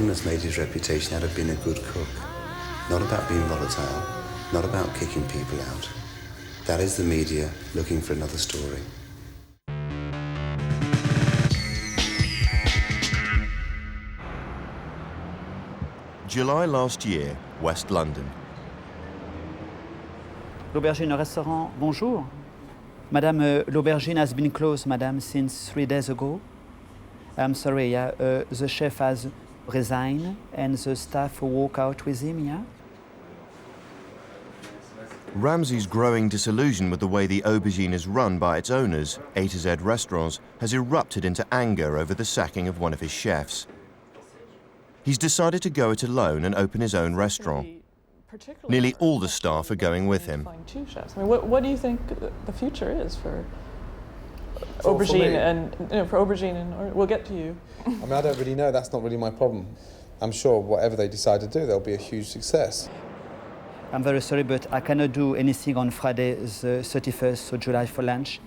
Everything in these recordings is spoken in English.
Gordon has made his reputation out of being a good cook. Not about being volatile, not about kicking people out. That is the media looking for another story. July last year, West London. L'Aubergine Restaurant, bonjour. Madame, l'Aubergine has been closed, madame, since 3 days ago. I'm sorry, yeah, the chef has resigned and the staff walk out with him, yeah? Ramsay's growing disillusion with the way the Aubergine is run by its owners, A to Z Restaurants, has erupted into anger over the sacking of one of his chefs. He's decided to go it alone and open his own restaurant. Nearly all the staff are going with him. Two chefs. I mean, what do you think the future is for Aubergine and for Aubergine and we'll get to you. I mean, I don't really know. That's not really my problem. I'm sure whatever they decide to do, there'll be a huge success. I'm very sorry, but I cannot do anything on Friday, the 31st of July for lunch.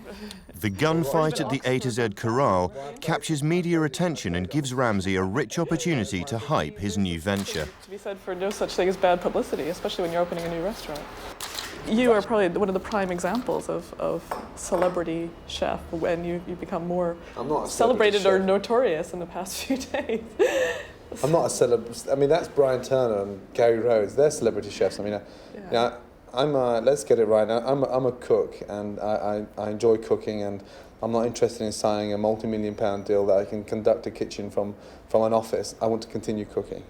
The gunfight at the A to Z Corral captures media attention and gives Ramsay a rich opportunity to hype his new venture. To be said for no such thing as bad publicity, especially when you're opening a new restaurant. You are probably one of the prime examples of celebrity chef when you become more celebrated or notorious in the past few days. I'm not a celebrity. I mean, that's Brian Turner and Gary Rhodes. They're celebrity chefs. I mean, yeah, let's get it right now. I'm a cook, and I enjoy cooking, and I'm not interested in signing a multi-million-pound deal that I can conduct a kitchen from an office. I want to continue cooking.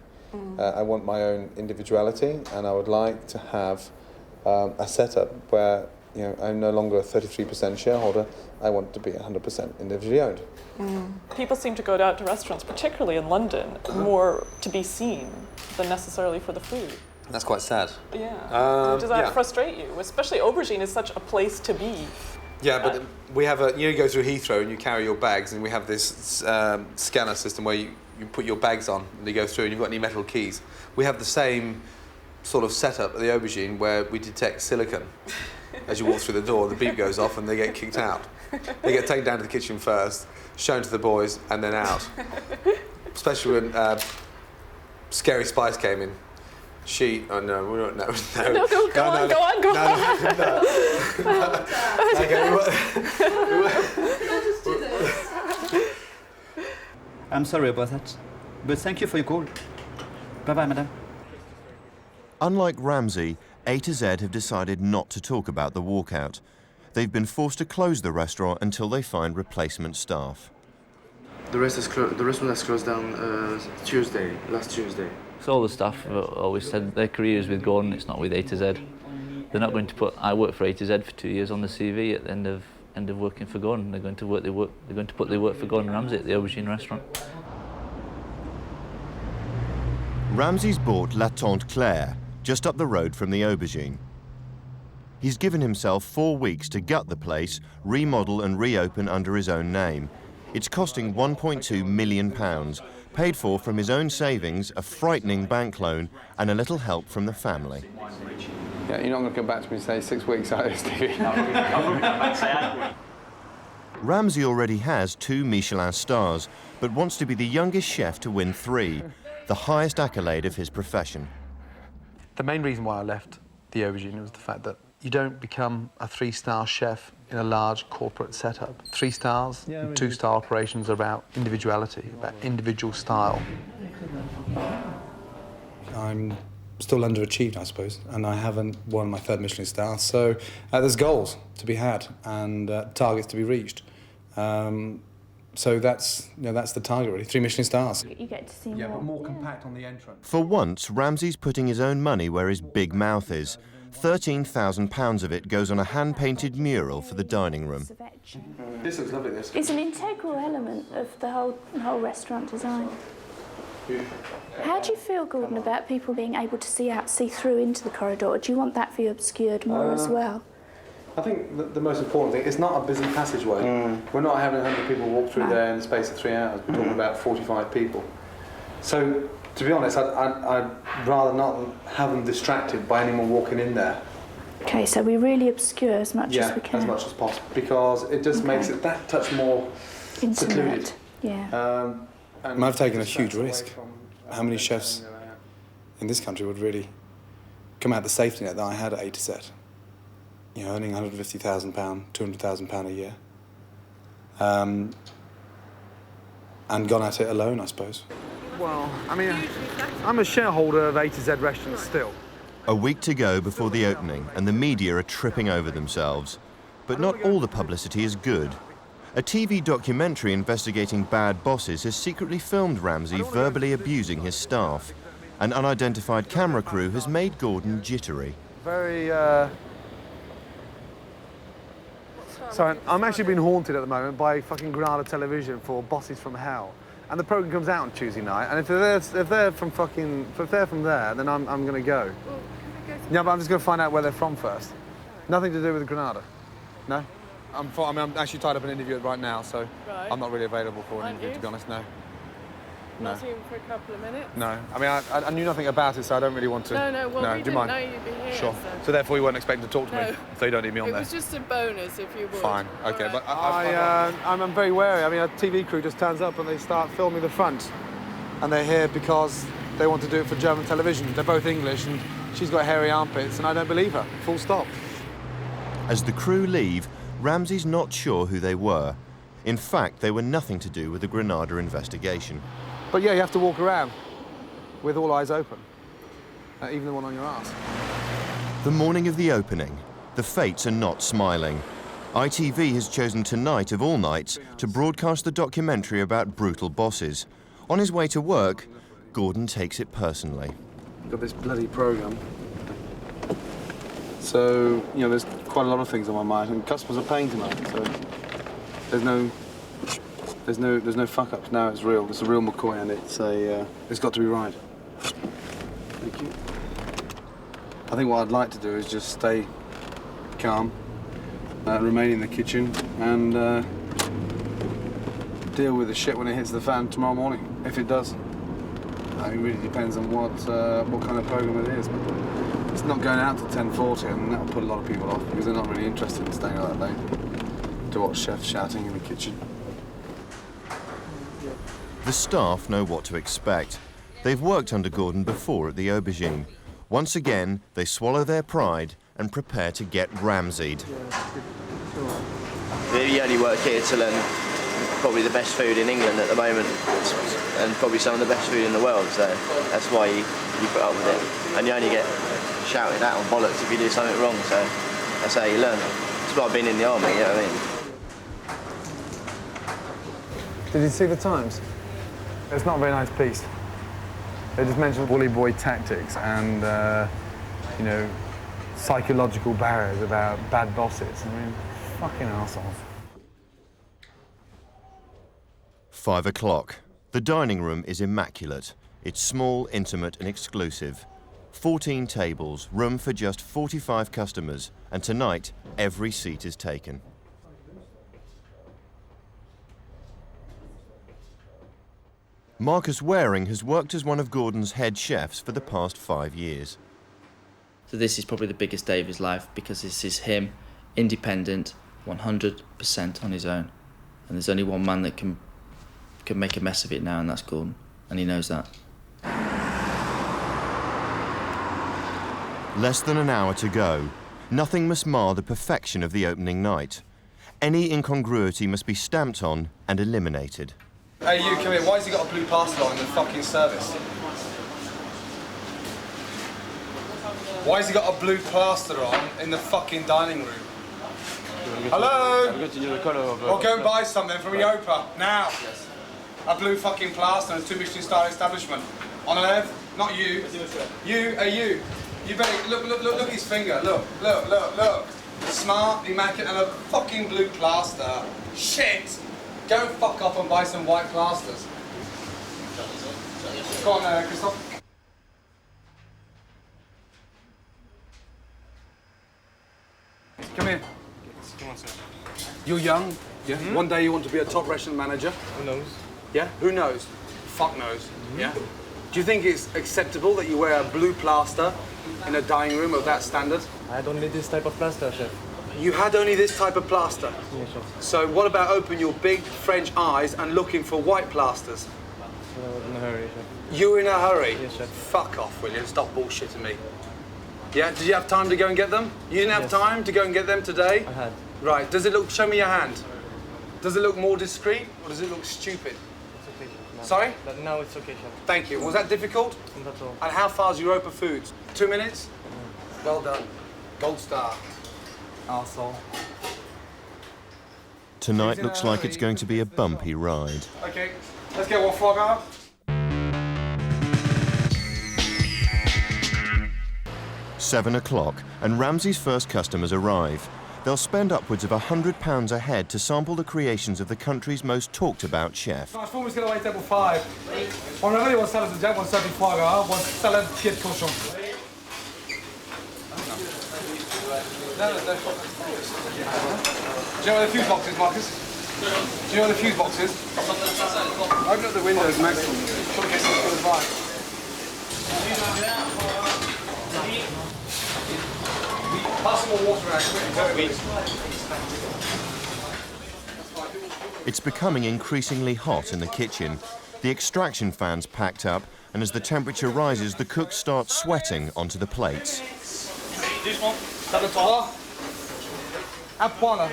I want my own individuality, and I would like to have a setup where I'm no longer a 33% shareholder. I want to be 100% individually owned. People seem to go out to restaurants, particularly in London, more to be seen than necessarily for the food. That's quite sad. Yeah. Does that frustrate you? Especially Aubergine is such a place to be. Yeah, but we have you go through Heathrow and you carry your bags, and we have this scanner system where you put your bags on and you go through and you've got any metal keys. We have the same sort of setup at the Aubergine where we detect silicone. As you walk through the door, the beep goes off and they get kicked out. They get taken down to the kitchen first, shown to the boys, and then out. Especially when Scary Spice came in. Oh no, we don't know. No, go on. I'm sorry about that, but thank you for your call. Bye-bye, madam. Unlike Ramsay, A to Z have decided not to talk about the walkout. They've been forced to close the restaurant until they find replacement staff. The restaurant has closed down last Tuesday. So all the staff have always said their career is with Gordon, it's not with A to Z. They're not going to put I worked for A to Z for 2 years on the CV at the end of working for Gordon. They're going to put their work for Gordon Ramsay at the Aubergine Restaurant. Ramsay's bought La Tante Claire, just up the road from the Aubergine. He's given himself 4 weeks to gut the place, remodel and reopen under his own name. It's costing £1.2 million, paid for from his own savings, a frightening bank loan, and a little help from the family. Yeah, you're not going to come back to me and say 6 weeks, are you, Stevie? Ramsay already has 2 Michelin Stars, but wants to be the youngest chef to win 3, the highest accolade of his profession. The main reason why I left the Aubergine was the fact that you don't become a 3-star chef in a large corporate setup. 3 stars, and 2-star operations are about individuality, about individual style. I'm still underachieved, I suppose, and I haven't won my 3rd Michelin star, so there's goals to be had and targets to be reached. So that's the target, really. 3 Michelin stars. You get to see more. Yeah, but more compact on the entrance. For once, Ramsay's putting his own money where his big mouth is. £13,000 of it goes on a hand-painted mural for the dining room. This looks lovely, this. It's an integral element of the whole restaurant design. How do you feel, Gordon, about people being able to see through into the corridor? Do you want that view obscured more as well? I think the most important thing, it's not a busy passageway. We're not having 100 people walk through there in the space of 3 hours. We're talking about 45 people. So, to be honest, I'd rather not have them distracted by anyone walking in there. OK, so we really obscure as much as we can. Yeah, as much as possible, because it just makes it that much more secluded. Yeah. And I've taken a huge risk. how many chefs in this country would really come out the safety net that I had at A to Z? You know, earning £150,000, £200,000 a year. And gone at it alone, I suppose. Well, I mean, I'm a shareholder of A to Z restaurants still. A week to go before the opening, and the media are tripping over themselves. But not all the publicity is good. A TV documentary investigating bad bosses has secretly filmed Ramsay verbally abusing his staff. An unidentified camera crew has made Gordon jittery. So I'm actually being haunted at the moment by fucking Granada television for Bosses from Hell. And the programme comes out on Tuesday night, and if they're from there, then I'm going to go. Yeah, but I'm just going to find out where they're from first. Nothing to do with Granada. No? I'm actually tied up in an interview right now, so right. I'm not really available for an interview, to be honest, no. Not even for a couple of minutes? No. I mean, I knew nothing about it, so I don't really want to... No, well, we didn't know you'd be here. Sure. So therefore you weren't expecting to talk to me, so you don't need me on there? It was just a bonus, if you would. Fine, OK, right. but I'm very wary. I mean, a TV crew just turns up and they start filming the front. And they're here because they want to do it for German television. They're both English, and she's got hairy armpits, and I don't believe her. Full stop. As the crew leave, Ramsay's not sure who they were. In fact, they were nothing to do with the Granada investigation. But yeah, you have to walk around with all eyes open, even the one on your arse. The morning of the opening, the fates are not smiling. ITV has chosen tonight of all nights to broadcast the documentary about brutal bosses. On his way to work, Gordon takes it personally. Got this bloody programme. So, you know, there's quite a lot of things on my mind, and customers are paying tonight, so there's no fuck-ups now. It's real. It's a real McCoy, and it's got to be right. Thank you. I think what I'd like to do is just stay calm, remain in the kitchen, and deal with the shit when it hits the fan tomorrow morning, if it does. I mean, it really depends on what kind of program it is. But it's not going out till 10:40, and that'll put a lot of people off because they're not really interested in staying out that late to watch chefs shouting in the kitchen. The staff know what to expect. They've worked under Gordon before at the Aubergine. Once again, they swallow their pride and prepare to get Ramsay'd. We only work here to learn probably the best food in England at the moment, and probably some of the best food in the world, so that's why you put up with it. And you only get shouted at on bollocks if you do something wrong, so that's how you learn. It's like being in the army, you know what I mean? Did you see the Times? It's not a very nice piece. They just mentioned bully boy tactics and, you know, psychological barriers about bad bosses. I mean, fucking arseholes. 5 o'clock. The dining room is immaculate. It's small, intimate and exclusive. 14 tables, room for just 45 customers, and tonight, every seat is taken. Marcus Waring has worked as one of Gordon's head chefs for the past 5 years. So this is probably the biggest day of his life because this is him, independent, 100% on his own. And there's only one man that can make a mess of it now, and that's Gordon, and he knows that. Less than an hour to go. Nothing must mar the perfection of the opening night. Any incongruity must be stamped on and eliminated. Hey, you, come here. Why has he got a blue plaster on in the fucking service? Why has he got a blue plaster on in the fucking dining room? Hello? Well, go and buy something from Europa, now. Yes. A blue fucking plaster and a 2 Michelin Star establishment. On Earth, not you. You, you. You better, look at his finger. Look. Smart, immaculate, and a fucking blue plaster. Shit! Go fuck off and buy some white plasters. Go on, Christophe. Come here. You're young. Yeah. Mm-hmm. One day you want to be a top restaurant manager. Who knows? Yeah. Who knows? Fuck knows. Mm-hmm. Yeah. Do you think it's acceptable that you wear a blue plaster in a dining room of that standard? I had only this type of plaster, chef. You had only this type of plaster? Yeah, chef. So what about open your big French eyes and looking for white plasters? in a hurry, chef. You were in a hurry? Yes, chef. Fuck off, will you? Stop bullshitting me. Yeah, did you have time to go and get them? You didn't have time to go and get them today? I had. Right, does it look, show me your hand. Does it look more discreet or does it look stupid? It's okay, chef. No. Sorry? No, it's okay, chef. Thank you. Was that difficult? Not at all. And how far's Europa Foods? 2 minutes? Well done. Gold star. Arsehole. Tonight looks like it's going to be a bumpy ride. Okay, let's get one foie gras. £7 and Ramsay's first customers arrive. They'll spend upwards of £100 a head to sample the creations of the country's most talked about chef. Nice, form's going away table 5. One remedy, one salad de one serving foie gras, one salad pied de cochon. Do you know where the fuse box is, Marcus? Do you know where the fuse box is? Open up the windows, maximum. Try to get some good advice. Pass some more water out, quickly. It's becoming increasingly hot in the kitchen. The extraction fan's packed up, and as the temperature rises, the cooks start sweating onto the plates. À point là.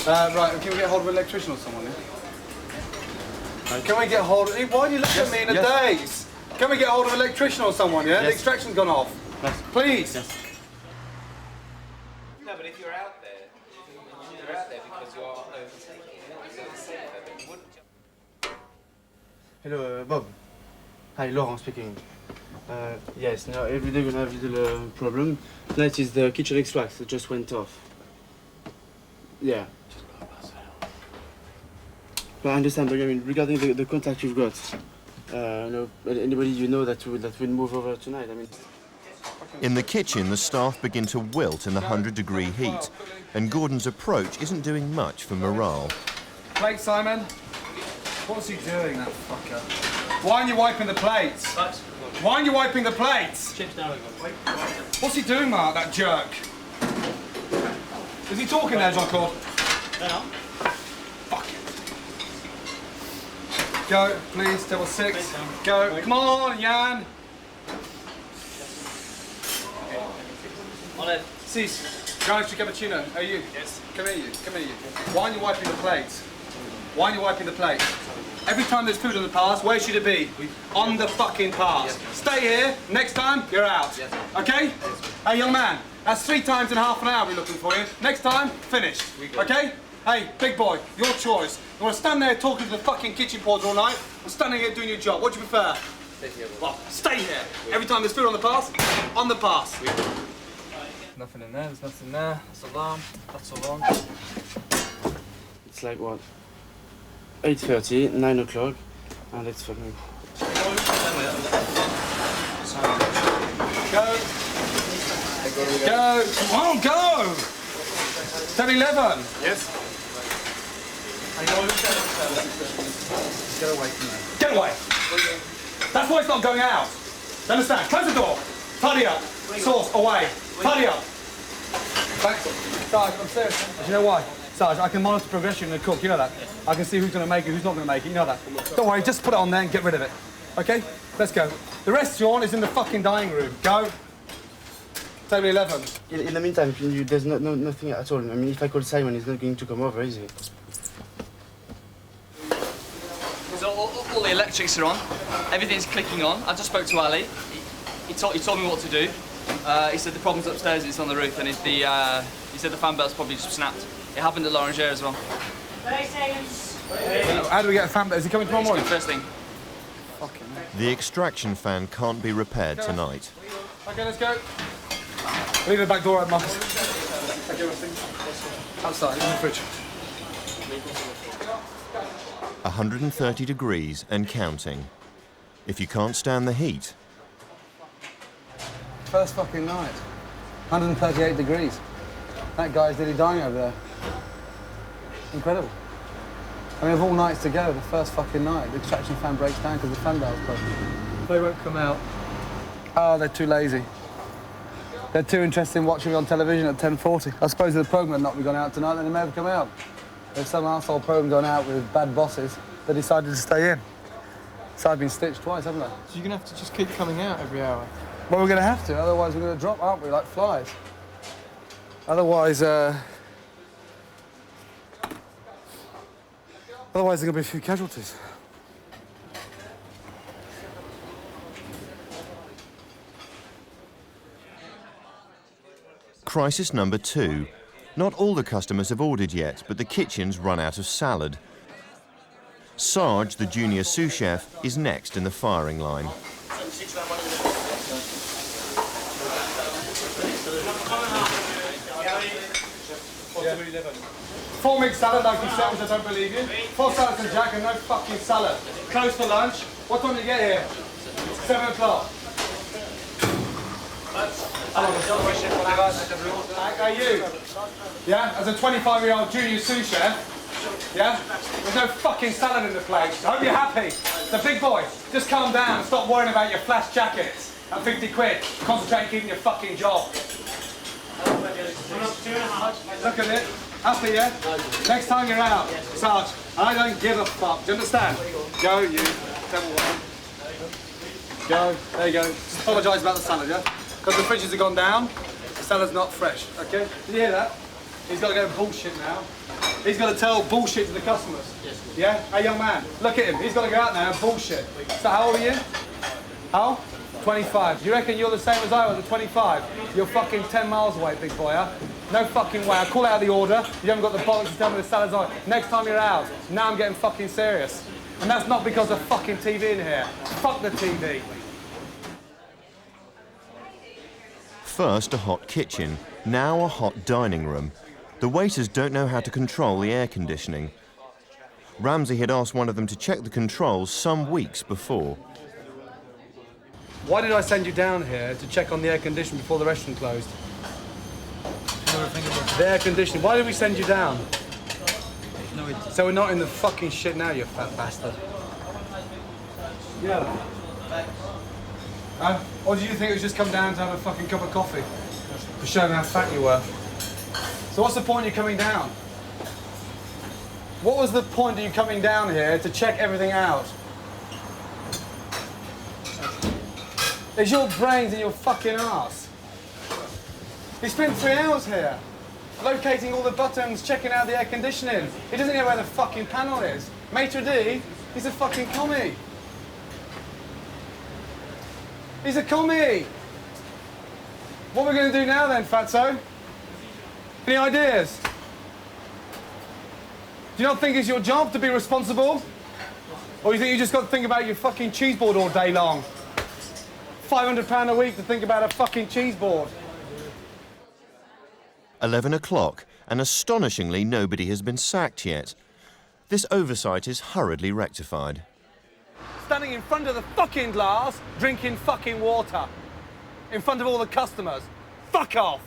Right, can we get hold of an electrician or someone? Yeah? Can we get hold of... Why do you look at me in a daze? Can we get hold of an electrician or someone, yeah? The extraction's gone off. Please. No, but if you're out there because you are overtaking it, it's safer, but you wouldn't. Hello, Bob. Hi, Laurent speaking. Yes, now every day we're gonna have a little problem. Tonight is the kitchen extracts that just went off. Yeah. But I understand, but I mean, regarding the contact you've got, anybody you know that would move over tonight, I mean... In the kitchen, the staff begin to wilt in the 100-degree heat, and Gordon's approach isn't doing much for morale. Plate, Simon. What's he doing, that fucker? Why aren't you wiping the plates? Why aren't you wiping the plates? Chips down. What's he doing, Mark, that jerk? Is he talking there, Jean-Claude? No. Fuck it. Go, please, table 6. Go. Come on, Jan. On it. Sis, garnish your cappuccino. Are you? Yes. Come here, you. Come here, you. Why aren't you wiping the plates? Why aren't you wiping the plates? Every time there's food on the pass, where should it be? On the fucking pass. Yes. Stay here. Next time, you're out. Yes. Okay? Yes. Hey, young man, that's 3 times in half an hour we're looking for you. Next time, finished. Okay? Hey, big boy, your choice. You want to stand there talking to the fucking kitchen porter all night, or standing here doing your job? What do you prefer? Stay here. Well, stay here. Every time there's food on the pass, on the pass. Nothing in there, there's nothing there. That's alarm, that's alarm. It's like what? 8:30, 9 o'clock, and it's fucking... Go! Go! Come on, go! 10:11. Yes. Get away from there. Get away! That's why it's not going out. You understand? Close the door. Tidy up. Sauce away. Tidy up. Back. Sarge, I'm serious. Do you know why? Sarge, I can monitor progression in the cook, you know that? I can see who's going to make it, who's not going to make it, you know that? Don't worry, just put it on there and get rid of it. Okay? Let's go. The restaurant is in the fucking dining room. Go. Table 11. In the meantime, there's nothing at all. I mean, if I call Simon, he's not going to come over, is he? So all the electrics are on. Everything's clicking on. I just spoke to Ali. He told me what to do. He said the problem's upstairs, it's on the roof, and he said the fan belt's probably just snapped. It happened at L'Orangerie as well. 30 seconds. How do we get a fan belt? Is he coming tomorrow morning? First thing. The extraction fan can't be repaired tonight. Okay, let's go. Leave the back door open, Marcus. Outside, in the fridge. 130 degrees and counting. If you can't stand the heat... First fucking night. 138 degrees. That guy's nearly dying over there. Incredible. I mean, of all nights to go, the first fucking night, the extraction fan breaks down because the fan belt's broken. They won't come out. Oh, they're too lazy. They're too interested in watching me on television at 10:40. I suppose if the programme had not gone out tonight, then they may have come out. There's some arsehole programme gone out with bad bosses. they decided to stay in. So I've been stitched twice, haven't I? So you're going to have to just keep coming out every hour? Well, we're going to have to, otherwise we're going to drop, aren't we, like flies? Otherwise, there's going to be a few casualties. Crisis number 2. Not all the customers have ordered yet, but the kitchen's run out of salad. Sarge, the junior sous chef, is next in the firing line. 4 mixed salad, like you said, which I don't believe you. 4 salads and jack and no fucking salad. Close for lunch. What time do you get here? 7 o'clock. Are you? Yeah, as a 25-year-old junior sous chef, yeah? There's no fucking salad in the place. I hope you're happy. The big boy, just calm down and stop worrying about your flash jackets at 50 quid. Concentrate on keeping your fucking job. Look at it. Happy, yeah? Next time you're out, Sarge, I don't give a fuck. Do you understand? Go, you. Devil one. Go. There you go. Just apologise about the salad, yeah? Because the fridges have gone down, the salad's not fresh, okay? Did you hear that? He's got to go bullshit now. He's got to tell bullshit to the customers. Yeah? Hey, young man, look at him. He's got to go out now and bullshit. So how old are you? How? 25. You reckon you're the same as I was at 25? You're fucking 10 miles away, big boy, huh? No fucking way. I call out the order. You haven't got the bollocks to tell me the salad's on. Next time you're out, now I'm getting fucking serious. And that's not because of fucking TV in here. Fuck the TV. First, a hot kitchen, now a hot dining room. The waiters don't know how to control the air conditioning. Ramsay had asked one of them to check the controls some weeks before. Why did I send you down here to check on the air conditioning before the restaurant closed? The air conditioning. Why did we send you down? So we're not in the fucking shit now, you fat bastard. Yeah. Or did you think it was just come down to have a fucking cup of coffee? For showing how fat you were. So what's the point of you coming down? What was the point of you coming down here to check everything out? It's your brains in your fucking ass. He spent 3 hours here, locating all the buttons, checking out the air conditioning. He doesn't know where the fucking panel is. Maitre d', he's a fucking commie. He's a commie. What are we going to do now then, fatso? Any ideas? Do you not think it's your job to be responsible? Or you think you just got to think about your fucking cheese board all day long? £500 a week to think about a fucking cheese board. 11 o'clock, and astonishingly nobody has been sacked yet. This oversight is hurriedly rectified. Standing in front of the fucking glass, drinking fucking water. In front of all the customers. Fuck off!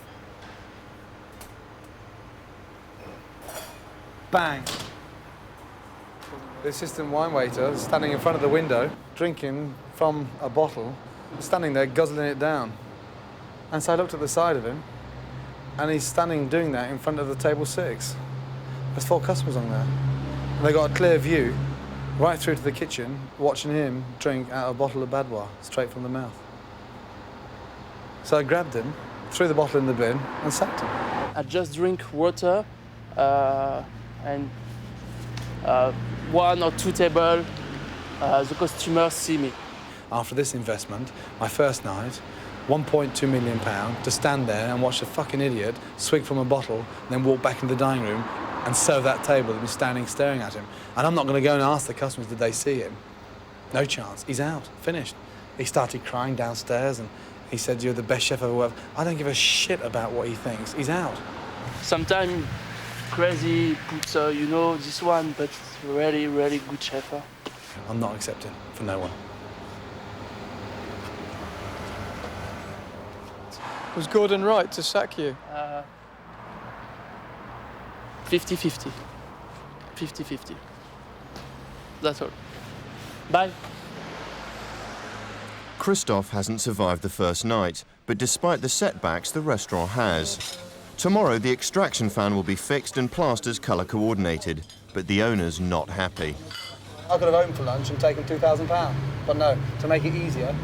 Bang. The assistant wine waiter standing in front of the window, drinking from a bottle, standing there guzzling it down. And so I looked at the side of him, and he's standing doing that in front of the table 6. There's 4 customers on there. And they got a clear view right through to the kitchen, watching him drink out of a bottle of Badois, straight from the mouth. So I grabbed him, threw the bottle in the bin, and sacked him. I just drink water, and 1 or 2 tables, the customers see me. After this investment, my first night, £1.2 million to stand there and watch a fucking idiot swig from a bottle and then walk back into the dining room and serve that table and be standing staring at him. And I'm not going to go and ask the customers, did they see him? No chance. He's out. Finished. He started crying downstairs and he said, you're the best chef I've ever worked. I don't give a shit about what he thinks. He's out. Sometimes crazy puts, you know, this one, but really, really good chef. I'm not accepting for no one. Was Gordon right to sack you? 50-50. 50-50. That's all. Bye. Christophe hasn't survived the first night, but despite the setbacks, the restaurant has. Tomorrow, the extraction fan will be fixed and plasters colour coordinated, but the owner's not happy. I could have opened for lunch and taken £2,000. But no, to make it easier,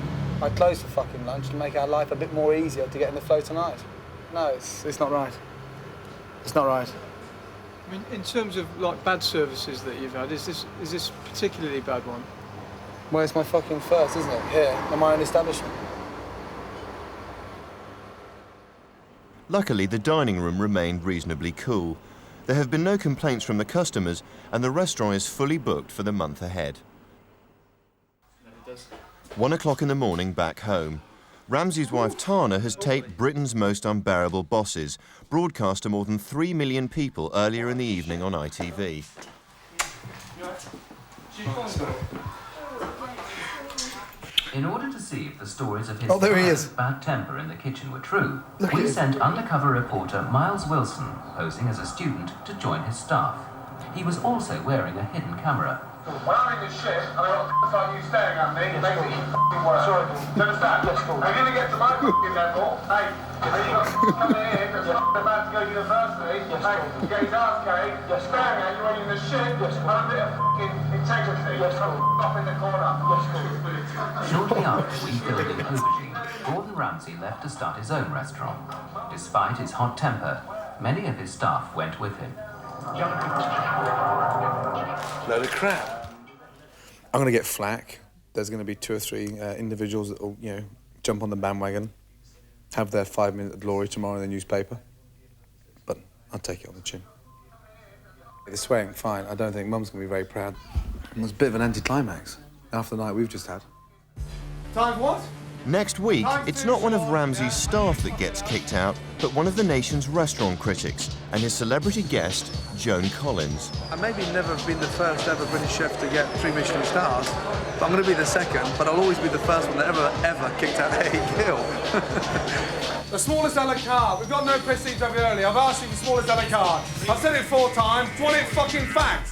I closed for fucking lunch to make our life a bit more easier to get in the flow tonight. No, it's not right. It's not right. I mean, in terms of like bad services that you've had, is this a particularly bad one? Well, it's my fucking first, isn't it? Here, in my own establishment. Luckily, the dining room remained reasonably cool. There have been no complaints from the customers, and the restaurant is fully booked for the month ahead. 1 o'clock in the morning back home. Ramsay's wife Tana has taped Britain's Most Unbearable Bosses, broadcast to more than 3 million people earlier in the evening on ITV. In order to see if the stories of his bad temper in the kitchen were true, we sent undercover reporter Miles Wilson, posing as a student, to join his staff. He was also wearing a hidden camera. When I'm in the shit and I got f***s like you staring at me, it makes it even f***ing worse. Sorry. Do you understand? Yes, cool. If you're going to get to my f***ing level, hey, and you got coming in that's f***ing about to go to university, yes, hey, to get his ass carried, staring at you when you're in the shit, have a bit of f***ing integrity. Yes, cool. Off in the corner. Yes, cool. Shortly after we filmed in Aubergine, Gordon Ramsay left to start his own restaurant. Despite his hot temper, many of his staff went with him. Load of crap. I'm going to get flack. There's going to be 2 or 3 individuals that will, jump on the bandwagon, have their 5-minute glory tomorrow in the newspaper. But I'll take it on the chin. The swearing, fine. I don't think Mum's going to be very proud. It was a bit of an anticlimax after the night we've just had. Time what? Next week, it's not one of Ramsay's staff that gets kicked out, but one of the nation's restaurant critics, and his celebrity guest, Joan Collins. I maybe never have been the first ever British chef to get 3 Michelin stars, but I'm going to be the second, but I'll always be the first one that ever kicked out Eddie Gill. The smallest a la carte. We've got no prestige ravioli. I've asked you for the smallest a la carte. I've said it 4 times. Do you want it fucking fact?